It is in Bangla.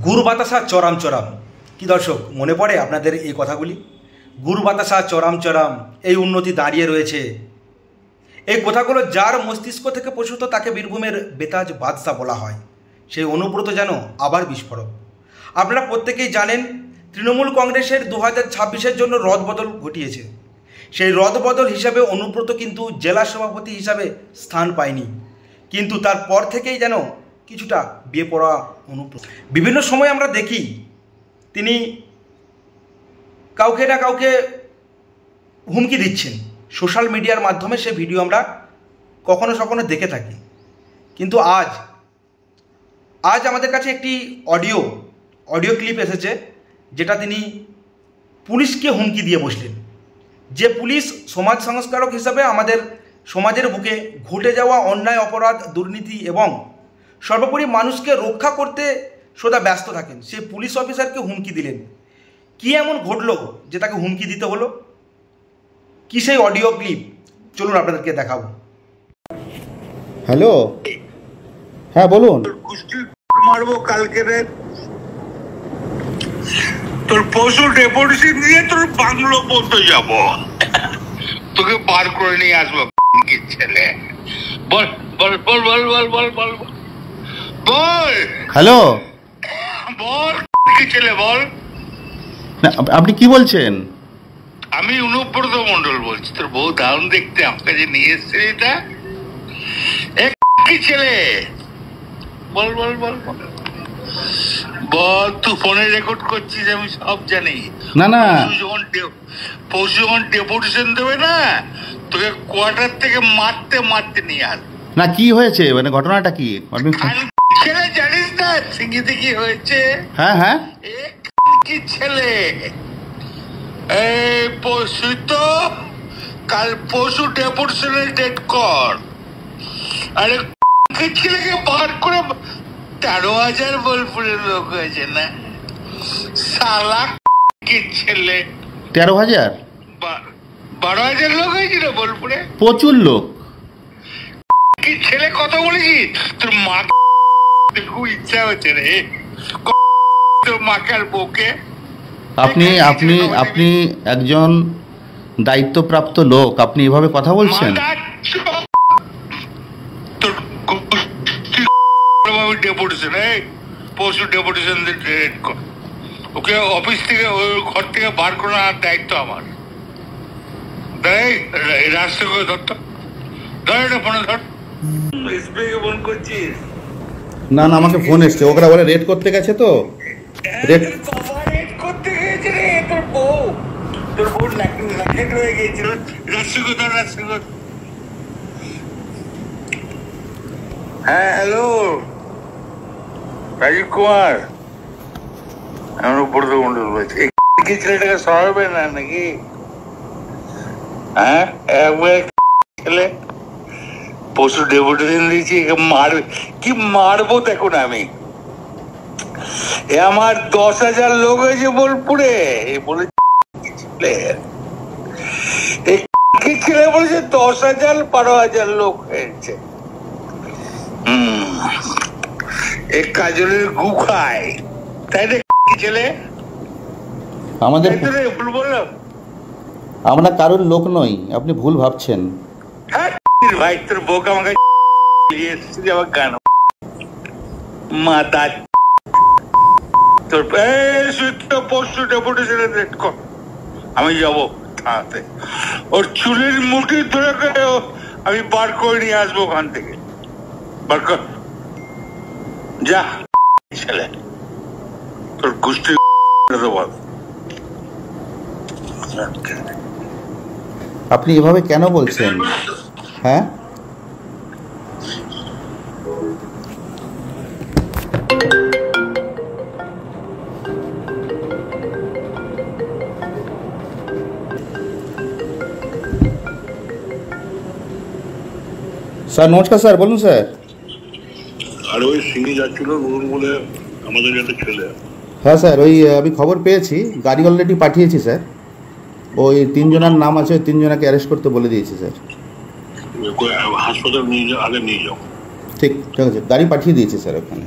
গুড় বাতাসা চরাম চরাম। কি দর্শক মনে পড়ে আপনাদের এই কথাগুলি? গুড় বাতাসা চরাম চরাম, এই উন্নতি দাঁড়িয়ে রয়েছে। এই কথাগুলো যার মস্তিষ্ক থেকে প্রসূত তাকে বীরভূমের বেতাজ বাদশা বলা হয়। সেই অনুব্রত যেন আবার বিস্ফোরক। আপনারা প্রত্যেকেই জানেন তৃণমূল কংগ্রেসের 2026-এর জন্য রদবদল ঘটিয়েছে। সেই রদবদল হিসাবে অনুব্রত কিন্তু জেলা সভাপতি হিসাবে স্থান পায়নি, কিন্তু তারপর থেকেই যেন কিছুটা বেপরোয়া অনুব্রত। বিভিন্ন সময় আমরা দেখি তিনি কাউকে না কাউকে হুমকি দিচ্ছেন। সোশ্যাল মিডিয়ার মাধ্যমে সে ভিডিও আমরা কখনো কখনো দেখে থাকি। কিন্তু আজ আমাদের কাছে একটি অডিও ক্লিপ এসেছে, যেটা তিনি পুলিশকে হুমকি দিয়ে বসলেন। যে পুলিশ সমাজ সংস্কারক হিসাবে আমাদের সমাজের বুকে ঘটে যাওয়া অন্যায়, অপরাধ, দুর্নীতি এবং সর্বোপরি মানুষকে রক্ষা করতে সদা ব্যস্ত থাকেন, সেই পুলিশ অফিসারকে হুমকি দিলেন। কি এমন ঘটলো যে তাকে হুমকি দিতে হলো? কি সেই অডিও ক্লিপ, চলুন আপনাদেরকে দেখাবো। হ্যালো, হ্যাঁ বলুন। মারবো কালকে রে, তোর পশু ডেপুটেশন নিয়ে তোর বাংলো পর্যন্ত যাব, তোকে বার করে নিয়ে আসবো। কি ছেলে, বল বল বল বল বল বল বল বল। হ্যালো, বল কি ছেলে বল। না আপনি কি বলছেন? আমি অনুব্রত মন্ডল বলছি। তোর বউ দারুণ দেখতে, আমাকে যে নিয়ে এসছে এটা। কি ছেলে বল বল বল বল বল। তুই ফোনে রেকর্ড করছিস, আমি সব জানি। না না, পরশু যখন ডেপুটেশন দেবে না, তোকে কোয়ার্টার থেকে মারতে মারতে নিয়ে আস। না কি হয়েছে, মানে ঘটনাটা কি? আপনি ছেলে জানিস না সিঙ্গিতে কি হয়েছে? হ্যাঁ হ্যাঁ, কি ছেলে, এই পরশু তো কাল পরশু ডেপুটেশনের ডেট কর। আরে ছেলেকে বার করে 13,000 বোলপুরের লোক হয়েছে না সালা। কি ছেলে 13,000 12,000 লোক হয়েছিল বোলপুরে, প্রচুর লোক। কি ছেলে কথা বলেছিস? তোর মা খুব ইচ্ছা হচ্ছে রে, তোর মাকে আর বউকে। আপনি আপনি আপনি একজন দায়িত্বপ্রাপ্ত লোক, আপনি এভাবে কথা বলছেন? তোর ডেপুটেশন, পরশু ডেপুটেশন ডেট কর। ওকে অফিস থেকে, ওই ঘর থেকে বার করার দায়িত্ব আমার। রাস্তা করে ধরতো, ধর এটা ফোনে ধর। ফোন করছিস? না না, আমাকে ফোন এসছে, ওরা বলে রেড করতে গেছে তো। রেড করতে গেছে রে তোর বউ। তোর বউ লাকেট হয়ে গেছিল। রাস্তা করে ধর, রাস্তা কর। হ্যাঁ হ্যালো, রাজীব কুমার, আমি অনুব্রত মন্ডল বলছি। কি ছেলেটাকে সরাবে না নাকি? হ্যাঁ, ছেলে পশু ডেপুটেশন দিয়েছি, মারবে। কি মারবো দেখো না আমি। আমার 10,000 লোক হয়েছে বোলপুরে বলে ছেলে বলেছে 10,000 12,000 লোক হয়েছে। এক কাজলের গু খায়, তাই রে ছেলে। আমাদের ভুল বললাম? আমরা কারোর লোক নই, আপনি ভুল ভাবছেন। হ্যাঁ ভাই, তোর বউকে আমাকে নিয়ে এসেছি আমার গান মাতা। তোর পরশু ডেপুটেশন ডেট কর, আমি যাবো থানাতে। ওর চুলের মুঠি ধরে করে আমি বার করে নিয়ে আসবো ওখান থেকে। বার কর যা ছেলে, তোর গোষ্ঠী বল। আপনি এভাবে কেন বলছেন? হ্যাঁ, স্যার নমস্কার। স্যার বলুন স্যার। আর ওই সিঙ্গি যাচ্ছিল বলুন বলে আমাদের একটা ছেলে। হ্যাঁ স্যার, ওই আমি খবর পেয়েছি, গাড়ি অলরেডি পাঠিয়েছি স্যার। ওই 3 জনের নাম আছে, ওই 3 জনকে অ্যারেস্ট করতে বলে দিয়েছি স্যার। হাসপাতাল নিয়ে যাও, আগে নিয়ে যাও। ঠিক আছে, গাড়ি পাঠিয়ে দিয়েছি স্যার ওখানে।